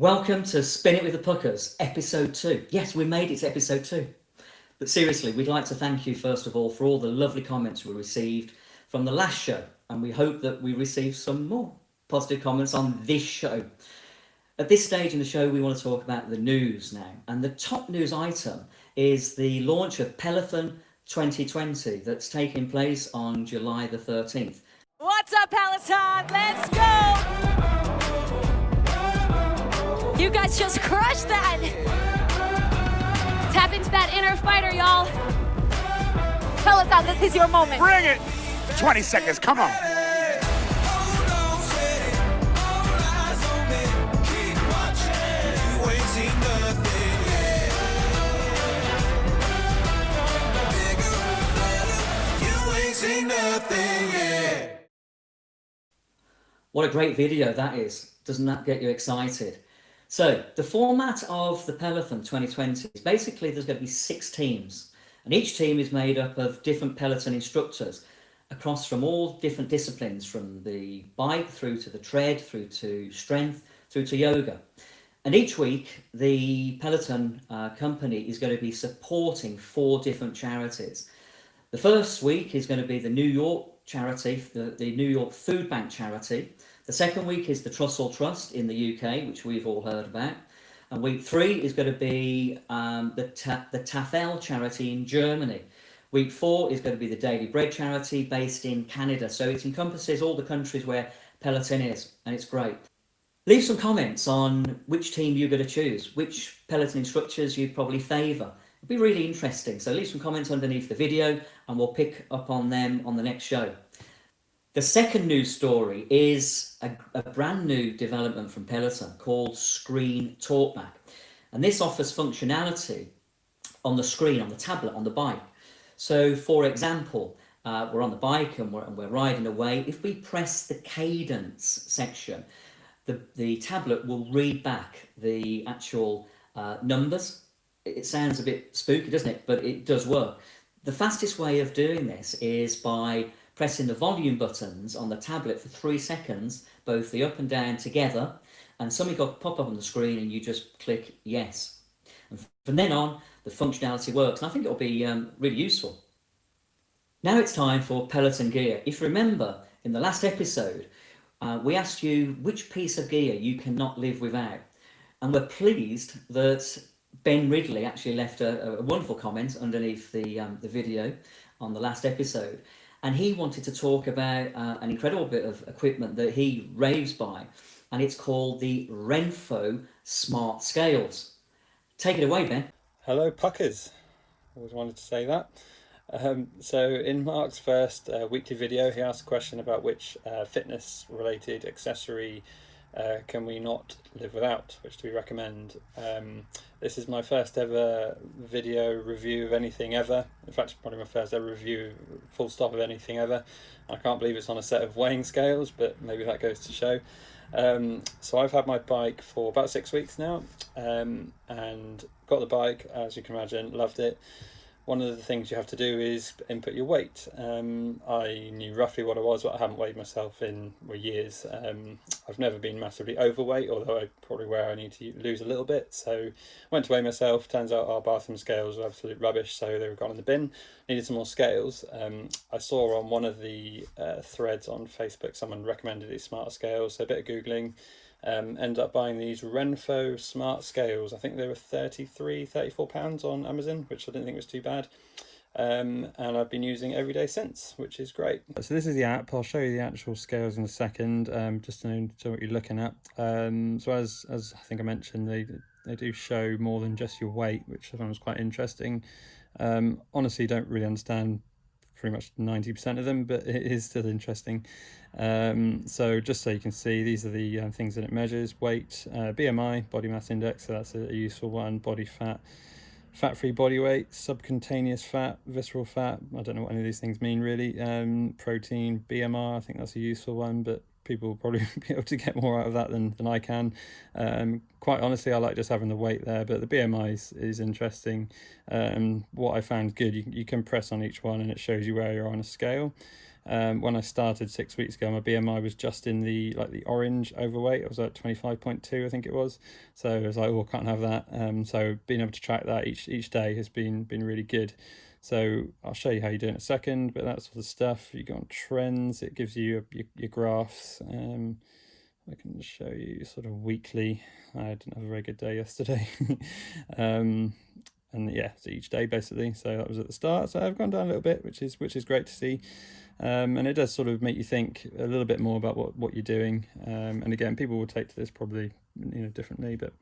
Welcome to Spin It with the Puckers, episode 2. Yes, we made it to episode 2. But seriously, we'd like to thank you first of all for all the lovely comments we received from the last show, and we hope that we receive some more positive comments on this show. At this stage in the show, we want to talk about the news now, and the top news item is the launch of Pelothon 2020 that's taking place on July the 13th. What's up, Peloton? Let's go! You guys just crushed that! Tap into that inner fighter, y'all. Peloton, this is your moment. Bring it! 20 seconds, come on. What a great video that is. Doesn't that get you excited? So the format of the Pelothon 2020 is basically there's going to be 6 teams, and each team is made up of different Peloton instructors across from all different disciplines, from the bike through to the tread, through to strength, through to yoga. And each week the Peloton company is going to be supporting 4 different charities. The first week is going to be the New York charity, the New York Food Bank charity. The second week is the Trussell Trust in the UK, which we've all heard about. And week 3 is going to be the Tafel charity in Germany. Week 4 is going to be the Daily Bread charity based in Canada. So it encompasses all the countries where Peloton is, and it's great. Leave some comments on which team you're going to choose, which Peloton instructors you'd probably favour. It'd be really interesting. So leave some comments underneath the video and we'll pick up on them on the next show. The second news story is a brand new development from Peloton called Screen Talkback. And this offers functionality on the screen, on the tablet, on the bike. So for example, we're on the bike and we're riding away. If we press the cadence section, the tablet will read back the actual numbers. It sounds a bit spooky, doesn't it? But it does work. The fastest way of doing this is by pressing the volume buttons on the tablet for 3 seconds, both the up and down together, and something will pop up on the screen and you just click yes. And from then on, the functionality works, and I think it'll be really useful. Now it's time for Peloton gear. If you remember, in the last episode, we asked you which piece of gear you cannot live without. And we're pleased that Ben Ridley actually left a wonderful comment underneath the video on the last episode. And he wanted to talk about an incredible bit of equipment that he raves by, and it's called the Renpho Smart Scales. Take it away, Ben. Hello, Puckers. Always wanted to say that. So in Mark's first weekly video, he asked a question about which fitness-related accessory can we not live without, which do we recommend? This is my first ever video review of anything ever. In fact, probably my first ever review full stop of anything ever. I can't believe it's on a set of weighing scales, but maybe that goes to show. So I've had my bike for about 6 weeks now, and got the bike, as you can imagine, loved it. One of the things you have to do is input your weight. I knew roughly what I was, but I haven't weighed myself in years. I've never been massively overweight, although I probably where I need to lose a little bit. So went to weigh myself. Turns out our bathroom scales were absolute rubbish, so they were gone in the bin. Needed some more scales. I saw on one of the threads on Facebook someone recommended these smart scales, so a bit of Googling. Ended up buying these Renpho smart scales. I think they were £34 on Amazon, which I didn't think was too bad. And I've been using it every day since, which is great. So this is the app. I'll show you the actual scales in a second, just to know what you're looking at. So as I think I mentioned, they do show more than just your weight, which I found was quite interesting. Honestly, don't really understand pretty much 90% of them, but it is still interesting. So just so you can see, these are the things that it measures: weight, BMI, body mass index, so that's a useful one, body fat, fat-free body weight, subcutaneous fat, visceral fat, I don't know what any of these things mean really, protein, BMR, I think that's a useful one, but people will probably be able to get more out of that than I can. Quite honestly, I like just having the weight there, but the BMI is interesting. What I found good, you can press on each one and it shows you where you're on a scale. When I started 6 weeks ago, my BMI was just in the orange overweight. I was at 25.2, I think it was. So I was like, oh, I can't have that. So being able to track that each day has been really good. So I'll show you how you do it in a second, but that sort of stuff. You go on trends, it gives you your graphs. I can show you sort of weekly. I didn't have a very good day yesterday. And yeah, so each day basically. So that was at the start. So I've gone down a little bit, which is great to see. And it does sort of make you think a little bit more about what you're doing. And again, people will take to this probably differently, but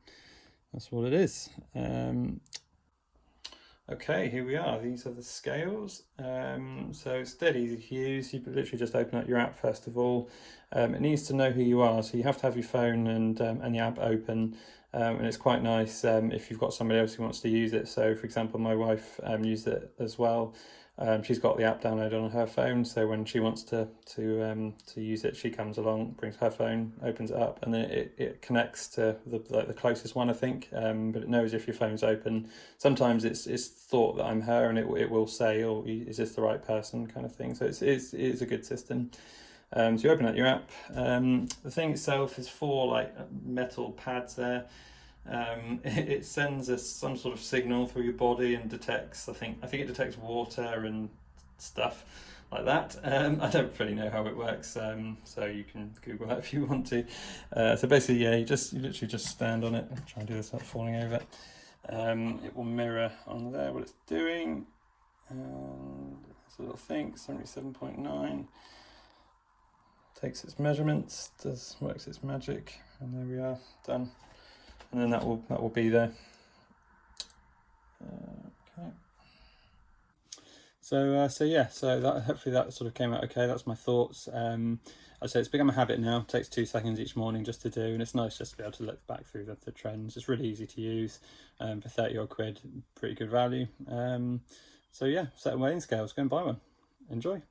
that's what it is. Okay, here we are. These are the scales. So it's dead easy to use. You literally just open up your app first of all. It needs to know who you are, so you have to have your phone and the app open. And it's quite nice if you've got somebody else who wants to use it. So, for example, my wife used it as well. She's got the app downloaded on her phone, so when she wants to use it, she comes along, brings her phone, opens it up, and then it connects to the closest one, I think. But it knows if your phone's open. Sometimes it's thought that I'm her, and it will say, "Oh, is this the right person?" kind of thing. So it is a good system. So you open up your app. The thing itself is 4 metal pads there. It sends us some sort of signal through your body and detects. I think it detects water and stuff like that. I don't really know how it works, so you can Google that if you want to. So basically, yeah, you literally just stand on it. I'll try and do this without falling over. It will mirror on there what it's doing. And there's a little thing, 77.9. Takes its measurements, works its magic, and there we are, done. And then that will be there. Okay. So yeah, so that hopefully that sort of came out okay. That's my thoughts. I say it's become a habit now. It takes 2 seconds each morning just to do, and it's nice just to be able to look back through the trends. It's really easy to use. For 30 odd quid, pretty good value. So yeah, set and weighing scales. Go and buy one. Enjoy.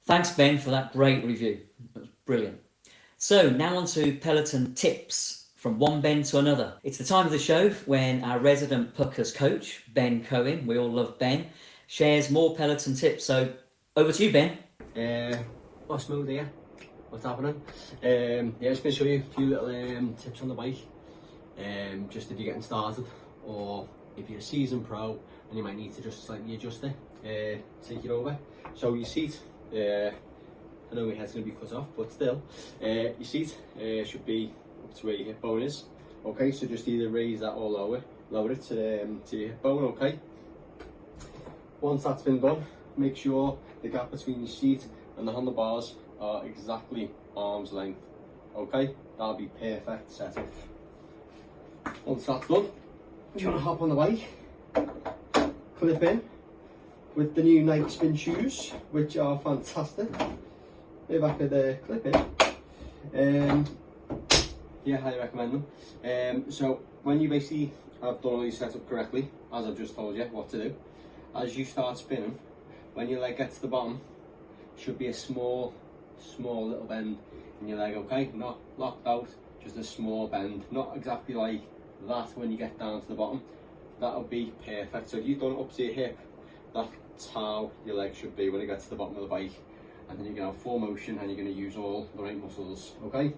Thanks, Ben, for that great review. That was brilliant. So now on to Peloton tips from one Ben to another. It's the time of the show when our resident PUKCers coach, Ben Cohen, we all love Ben, shares more Peloton tips. So over to you, Ben. What's smooth here? What's happening? Yeah, just going to show you a few little tips on the bike. Just if you're getting started, or if you're a seasoned pro and you might need to just slightly adjust it, take it over. So your seat, I know my head's going to be cut off, but still, your seat should be up to where your hip bone is. Okay, so just either raise that or lower it to your hip bone. Okay. Once that's been done, make sure the gap between your seat and the handlebars are exactly arm's length. Okay, that'll be perfect setup. Once that's done, you're gonna hop on the bike, clip in with the new Nike Spin shoes, which are fantastic. If I could clip in, yeah, highly recommend them. So when you basically have done all your setup correctly, as I've just told you what to do, as you start spinning, when your leg gets to the bottom, should be a small little bend in your leg. Okay, not locked out, just a small bend, not exactly like that when you get down to the bottom. That'll be perfect. So if you've done it up to your hip, that's how your leg should be when it gets to the bottom of the bike, and then you're going to have full motion and you're going to use all the right muscles. Okay.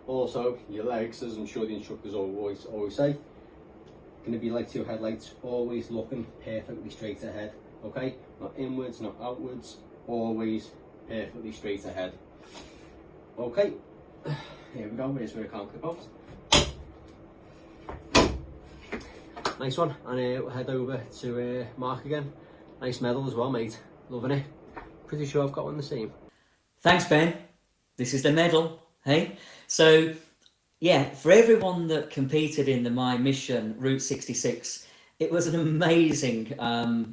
Also, your legs, as I'm sure the instructors always say, going to be like to your headlights, always looking perfectly straight ahead. Okay, not inwards, not outwards, always perfectly straight ahead. Okay, here we go. Here's where I can't clip out. Nice one. And we'll head over to Mark again. Nice medal as well, mate. Loving it. Pretty sure I've got one the same. Thanks, Ben. This is the medal. Hey, so yeah, for everyone that competed in the My Mission Route 66, it was an amazing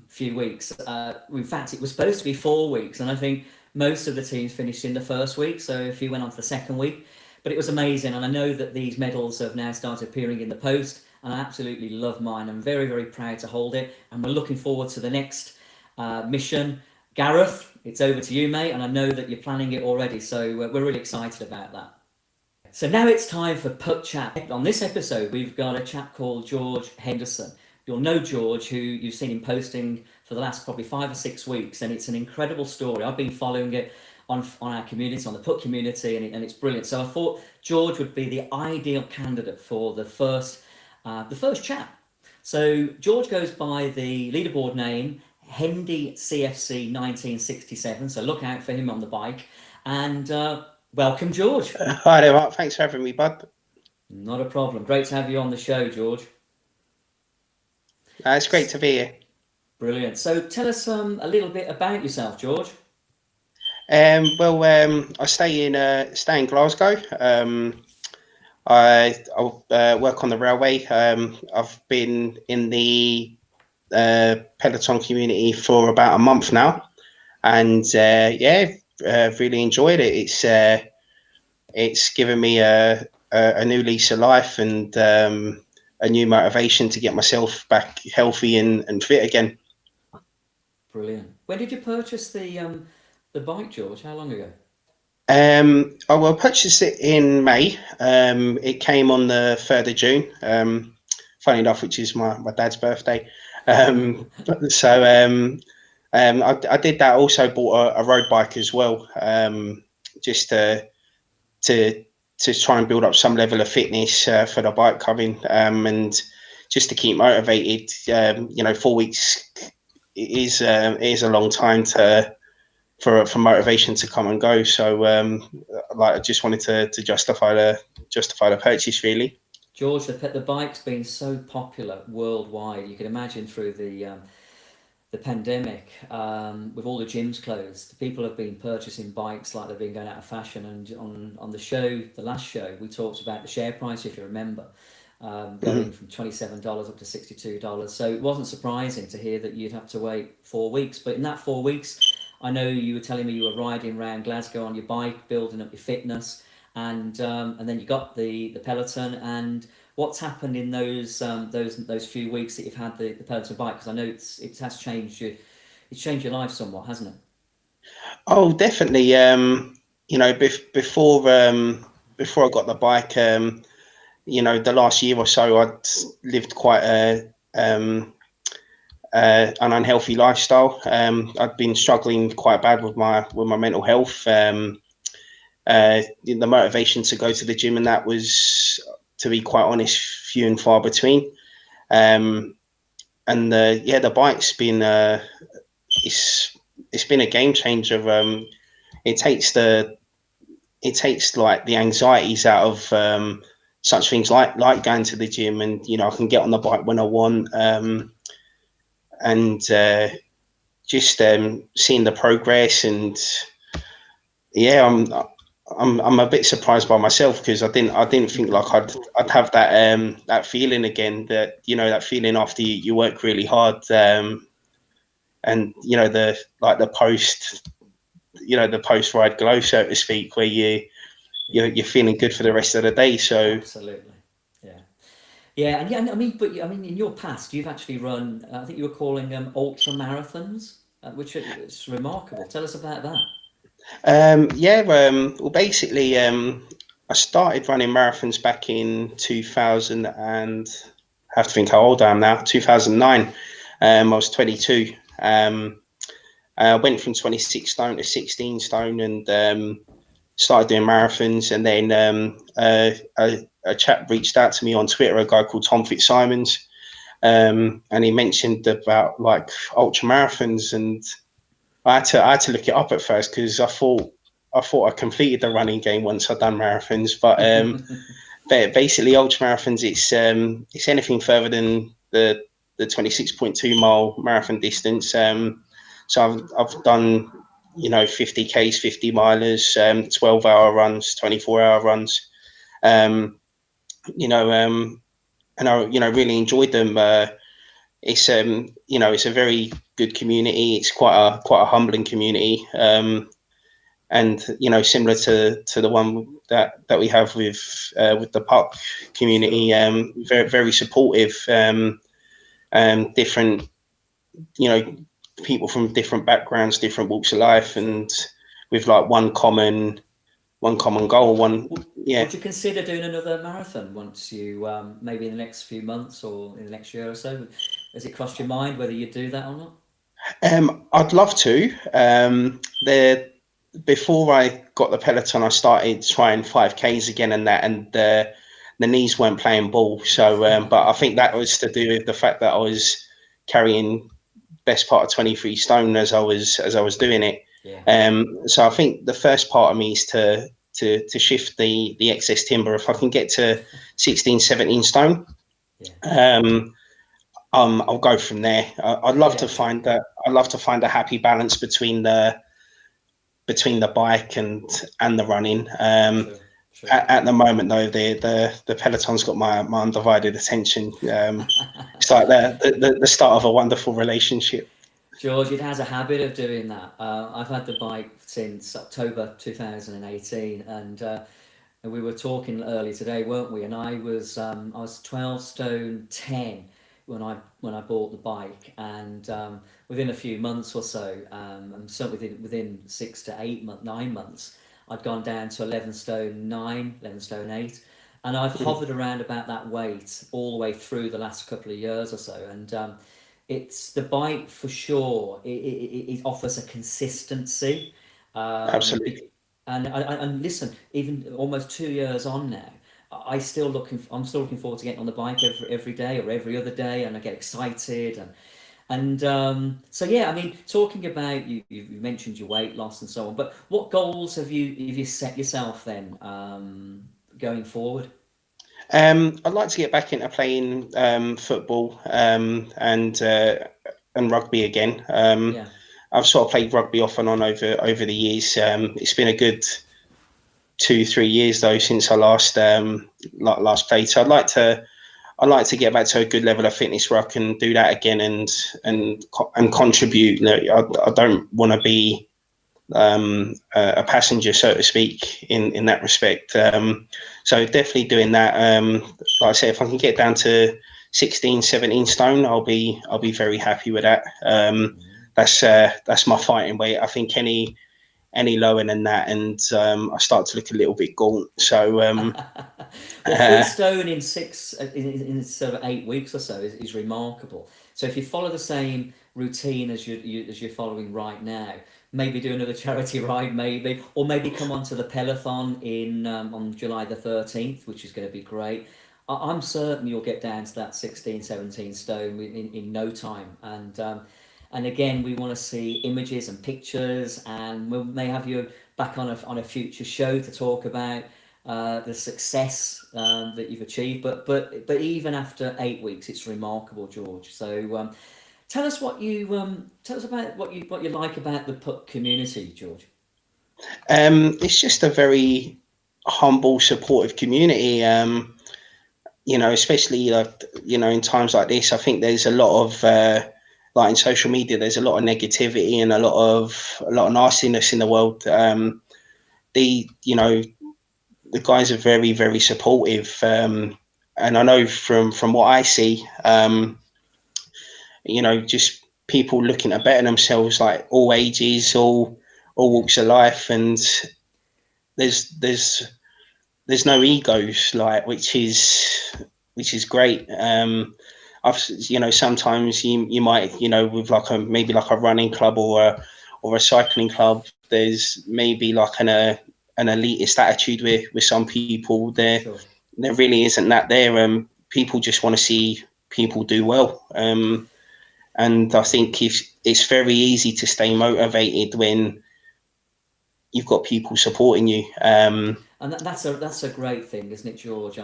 few weeks. In fact, it was supposed to be 4 weeks, and I think most of the teams finished in the first week, so a few went on to the second week. But it was amazing, and I know that these medals have now started appearing in the post, and I absolutely love mine. I'm very, very proud to hold it, and we're looking forward to the next mission. Gareth, it's over to you, mate, and I know that you're planning it already, so we're really excited about that. So now it's time for PUK Chat. On this episode, we've got a chap called George Henderson. you'll know George, who you've seen him posting for the last probably 5 or 6 weeks, and it's an incredible story. I've been following it on our community, on the PUK community, and it's brilliant. So I thought George would be the ideal candidate for the first chat. So George goes by the leaderboard name Hendy CFC 1967. So look out for him on the bike. And welcome, George. Hi there, Mark. Thanks for having me, bud. Not a problem. Great to have you on the show, George. It's great to be here. Brilliant. So tell us a little bit about yourself, George. I stay in Glasgow. I work on the railway. I've been in the Peloton community for about a month now, and really enjoyed it. It's given me a new lease of life and a new motivation to get myself back healthy and fit again. Brilliant. When did you purchase the bike, George? How long ago? I purchased it in May. It came on the 3rd of June. Funny enough, which is my dad's birthday. I did that. Also bought a road bike as well, just to try and build up some level of fitness for the bike coming, and just to keep motivated. 4 weeks is a long time for motivation to come and go. So I just wanted to justify the purchase, really. George, the bike's been so popular worldwide. You can imagine through the pandemic, with all the gyms closed, people have been purchasing bikes like they've been going out of fashion. And on the show, the last show, we talked about the share price, if you remember, going from $27 up to $62. So it wasn't surprising to hear that you'd have to wait 4 weeks. But in that 4 weeks, I know you were telling me you were riding around Glasgow on your bike, building up your fitness, and then you got the Peloton. And what's happened in those few weeks that you've had the Peloton bike? Because I know it has changed you. It's changed your life somewhat, hasn't it? Oh, definitely. Before I got the bike, the last year or so, I'd lived quite an unhealthy lifestyle. I'd been struggling quite bad with my mental health. The motivation to go to the gym and that was, to be quite honest, few and far between. The bike's been it's been a game changer. It takes like the anxieties out of such things like going to the gym, and I can get on the bike when I want, and just seeing the progress. And I'm a bit surprised by myself, because I didn't think like I'd have that feeling again, that that feeling after you work really hard, and the post ride glow, so to speak, where you're feeling good for the rest of the day. So absolutely, yeah. And I mean, in your past, you've actually run, I think you were calling them ultra marathons, which is remarkable. Tell us about that. Well, basically, I started running marathons back in 2000, and I have to think how old I am now. 2009. I was 22. I went from 26 stone to 16 stone, and started doing marathons. And then a chap reached out to me on Twitter, a guy called Tom Fitzsimons, and he mentioned about like ultra marathons, and I had to look it up at first, because I thought I completed the running game once I'd done marathons. But basically, ultra marathons, it's anything further than the 26.2 mile marathon distance. So I've done 50Ks, 50 milers, 12-hour runs, 24-hour runs, and I really enjoyed them. It's it's a very good community. It's quite a humbling community, and similar to the one that we have with the PUK community. Very, very supportive. Different people from different backgrounds, different walks of life, and with like one common goal. Would you consider doing another marathon once you maybe in the next few months or in the next year or so? Has it crossed your mind whether you do that or not? I'd love to. Before I got the Peloton, I started trying 5Ks again, and the knees weren't playing ball. So, but I think that was to do with the fact that I was carrying best part of 23 stone as I was doing it. Yeah. So I think the first part of me is to shift the excess timber. If I can get to 16, 17 stone, Yeah. I'll go from there. I'd love to Yeah. find that. I'd love to find a happy balance between the bike and the running. Sure. At the moment, though, the Peloton's got my undivided attention. It's like the start of a wonderful relationship. George, it has a habit of doing that. I've had the bike since October 2018, and we were talking earlier today, weren't we? And I was 12 stone 10 when I bought the bike, and within a few months or so, and certainly within 6 to 9 months, I'd gone down to 11 stone 9, 11 stone 8. And I've hovered around about that weight all the way through the last couple of years or so. And it's the bike for sure. It offers a consistency. Absolutely. And listen, even almost 2 years on now, I'm still looking forward to getting on the bike every day or every other day, and I get excited and so yeah. I mean, talking about you mentioned your weight loss and so on, but what goals have you set yourself then going forward? I'd like to get back into playing football and rugby again. Yeah. I've sort of played rugby off and on over the years. It's been a good 2-3 years though since I last played. So I'd like to get back to a good level of fitness where I can do that again and contribute. I don't want to be a passenger, so to speak, in that respect. So definitely doing that. Like I say, if I can get down to 16, 17 stone, I'll be very happy with that. That's my fighting weight. I think any lower than that, and I start to look a little bit gaunt. So Well, 3 stone in sort of 8 weeks or so is remarkable. So if you follow the same routine as you're following right now, maybe do another charity ride, or maybe come onto the Pelothon on July the 13th, which is going to be great. I'm certain you'll get down to that 16, 17 stone in no time. And again, we want to see images and pictures, and we may have you back on a future show to talk about the success that you've achieved. But even after 8 weeks, it's remarkable, George. So tell us about what you like about the PUK community, George. It's just a very humble, supportive community. Especially in times like this, I think there's a lot of like in social media, there's a lot of negativity and a lot of nastiness in the world. The guys are very, very supportive, and I know from what I see, just people looking to better themselves, like all ages, all walks of life, and there's no egos, like which is great. I've sometimes you might with maybe like a running club or a cycling club, there's maybe like an elitist attitude with some people. There really isn't that there. People just want to see people do well, and I think it's very easy to stay motivated when you've got people supporting you. And that's a great thing, isn't it, George?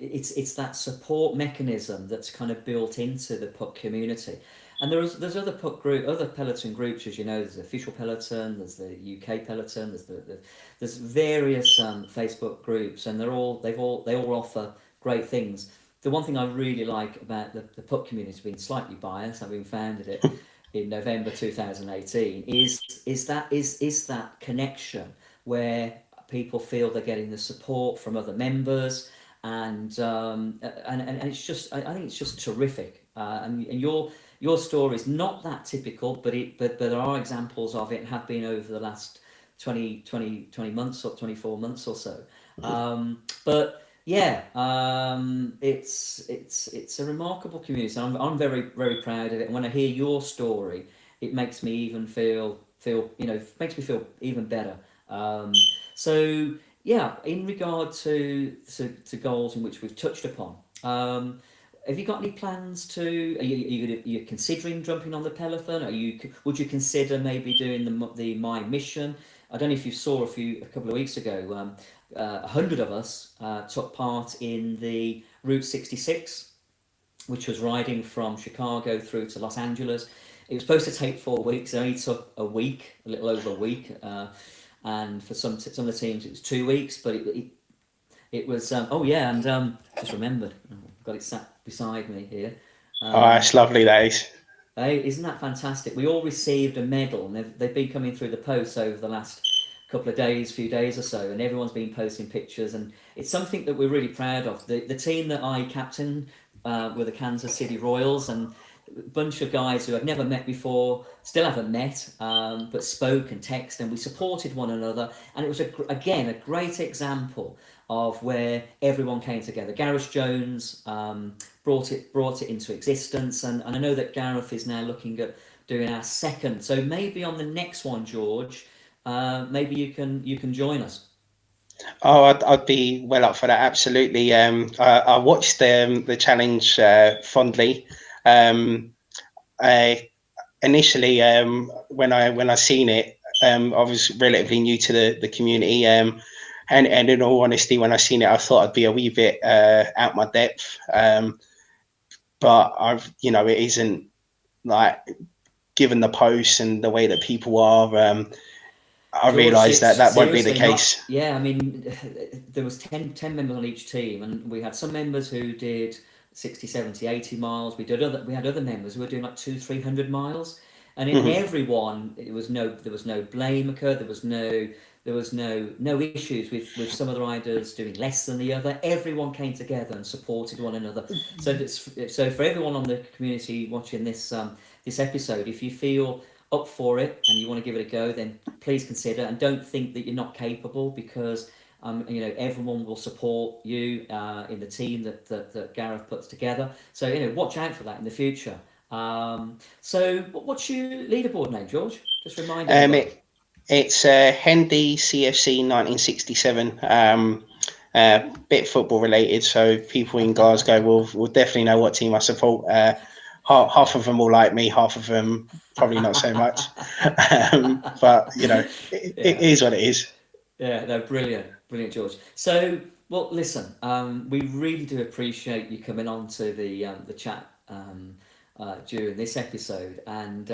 It's that support mechanism that's kind of built into the PUK community. And there's other Peloton groups, as you know. There's the official Peloton, there's the UK Peloton, there's various Facebook groups, and they all offer great things. The one thing I really like about the PUK community, being slightly biased, having founded it in November 2018, is that connection where people feel they're getting the support from other members, and it's just, I think it's just terrific. And your story is not that typical, but there are examples of it, and have been over the last 20 months or 24 months or so. But Yeah, it's a remarkable community. I'm very very proud of it. And when I hear your story, it makes me even feel makes me feel even better. So yeah, in regard to goals in which we've touched upon, have you got any plans to? Are you considering jumping on the Peloton? Would you consider maybe doing the My Mission? I don't know if you saw a couple of weeks ago. 100 of us took part in the Route 66, which was riding from Chicago through to Los Angeles. It was supposed to take 4 weeks. It only took a week, a little over a week, and for some of the teams it was 2 weeks. But it was oh yeah, and just remembered, I've got it sat beside me here. Oh, that's lovely, that is. Hey, isn't that fantastic? We all received a medal, and they've been coming through the post over the last couple of days, few days or so, and everyone's been posting pictures, and it's something that we're really proud of. The team that I captain were the Kansas City Royals, and a bunch of guys who I've never met before, still haven't met, but spoke and texted, and we supported one another, and it was again a great example of where everyone came together. Gareth Jones brought it into existence, and I know that Gareth is now looking at doing our second. So maybe on the next one, George, maybe you can join us. Oh, I'd be well up for that. Absolutely. I watched the challenge fondly. I initially, when I seen it, I was relatively new to the community. And in all honesty, when I seen it, I thought I'd be a wee bit out my depth. But it isn't, like, given the posts and the way that people are. I realised that won't be the case. Yeah, I mean, there was 10 members on each team, and we had some members who did 60, 70, 80 miles. We had other members who were doing like 200-300 miles, and in everyone there was no blame occurred. There was no issues with some of the riders doing less than the other. Everyone came together and supported one another. So for everyone on the community watching this episode, if you feel up for it and you want to give it a go, then please consider, and don't think that you're not capable, because everyone will support you in the team that Gareth puts together. So watch out for that in the future. So what's your leaderboard name, George? Just remind me. It's Hendy CFC 1967. Bit football related, so people in Glasgow will definitely know what team I support. Half of them will like me, half of them probably not so much. But it is what it is. Yeah, no, brilliant, George. So, well, listen, we really do appreciate you coming on to the chat during this episode, and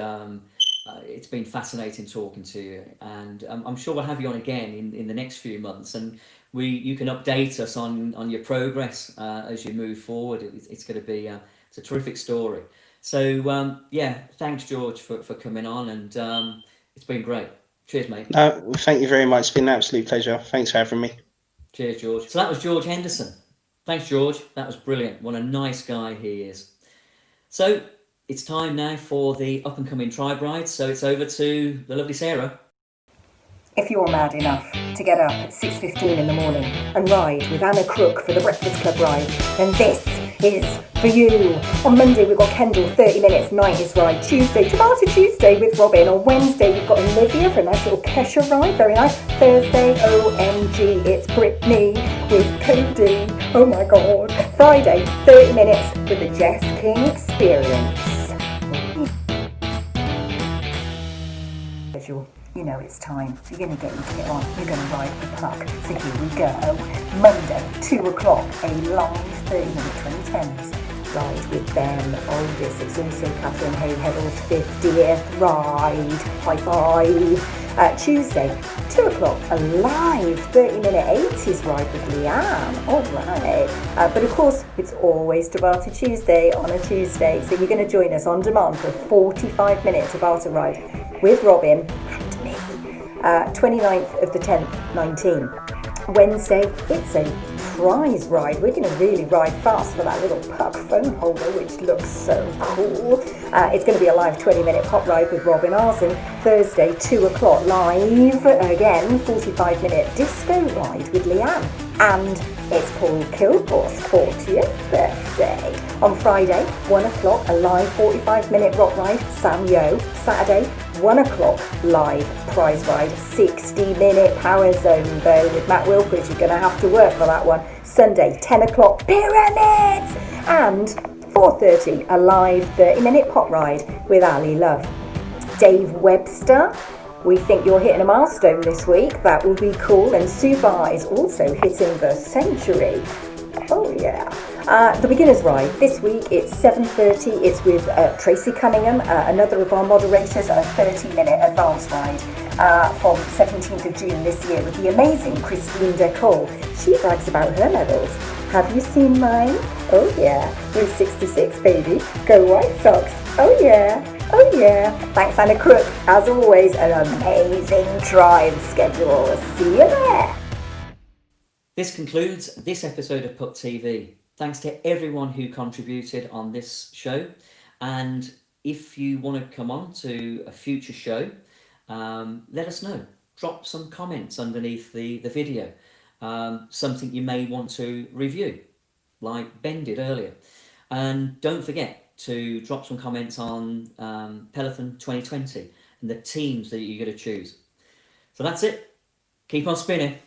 it's been fascinating talking to you. And I'm sure we'll have you on again in the next few months, and you can update us on your progress as you move forward. It's going to be it's a terrific story. So thanks, George, for coming on, and it's been great. Cheers, mate. No, thank you very much. It's been an absolute pleasure. Thanks for having me. Cheers, George. So that was George Henderson. Thanks, George. That was brilliant. What a nice guy he is. So it's time now for the up-and-coming tribe rides. So it's over to the lovely Sarah. If you're mad enough to get up at 6:15 in the morning and ride with Anna Crook for the Breakfast Club ride, then this is for you. On Monday we've got Kendall, 30 minutes, 90s ride. Tuesday, Tomato Tuesday with Robin. On Wednesday we've got Olivia for a nice little Kesha ride, very nice. Thursday, OMG, it's Brittany with Cody. Oh my god. Friday, 30 minutes with the Jess King Experience. You know it's time. You're going to get your kit on. You're going to ride the puck. So here we go. Monday, 2 o'clock, a live 30-minute 2010s ride with Ben Oldest. It's also Catherine Hayhead's 50th ride. High five. Tuesday, 2 o'clock, a live 30-minute 80s ride with Leanne. All right. But of course, it's always Tabata Tuesday on a Tuesday. So you're going to join us on demand for a 45-minute Tabata ride with Robin and me. 29th of the 10th, 19. Wednesday, it's a prize ride. We're going to really ride fast for that little puck phone holder, which looks so cool. It's going to be a live 20-minute pop ride with Robin Arson, Thursday, 2 o'clock live. Again, 45-minute disco ride with Leanne. And it's Paul Kilgore's 40th birthday. On Friday, 1 o'clock, a live 45-minute rock ride, Sam Yo. Saturday, 1 o'clock, live prize ride, 60-minute power zone, though, with Matt Wilbridge. You're going to have to work for that one. Sunday, 10 o'clock, Pyramids! And 4:30, a live 30-minute pop ride with Ali Love. Dave Webster, we think you're hitting a milestone this week. That will be cool. And Subar is also hitting the century. Oh yeah. The beginner's ride this week, it's 7:30. It's with Tracy Cunningham, another of our moderators, a 30-minute advance ride from 17th of June this year with the amazing Christine Decole. She brags about her medals. Have you seen mine? Oh yeah. Route 66, baby. Go White Sox. Oh yeah. Oh yeah. Thanks, Anna Crook. As always, an amazing drive schedule. See you there. This concludes this episode of Puck TV. Thanks to everyone who contributed on this show. And if you want to come on to a future show, let us know. Drop some comments underneath the video. Something you may want to review, like Ben did earlier. And don't forget to drop some comments on Pelothon 2020 and the teams that you're going to choose. So that's it. Keep on spinning.